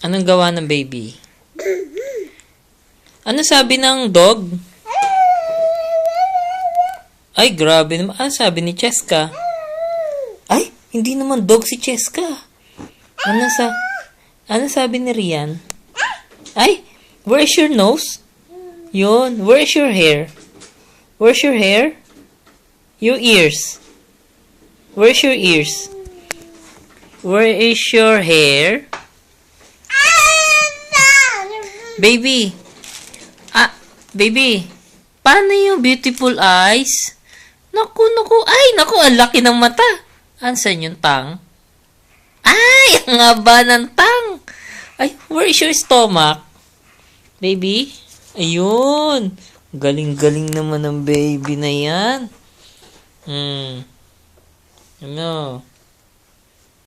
Anong gawa ng baby? Ano sabi ng dog? Ay, grabe naman. Ano sabi ni Cheska? Ay, hindi naman dog si Cheska. Ano sabi ni Rian? Ay, where's your nose? Yun. Where's your hair? Where's your hair? Your ears. Where's your ears? Where is your hair? Baby. Baby. Paano yung beautiful eyes? Naku. Ay, naku, ang laki ng mata. Ansan yung tang? Ay, ang haba ng tang. Ay, where is your stomach? Baby? Ayun. Galing-galing naman ng baby na yan. Ano?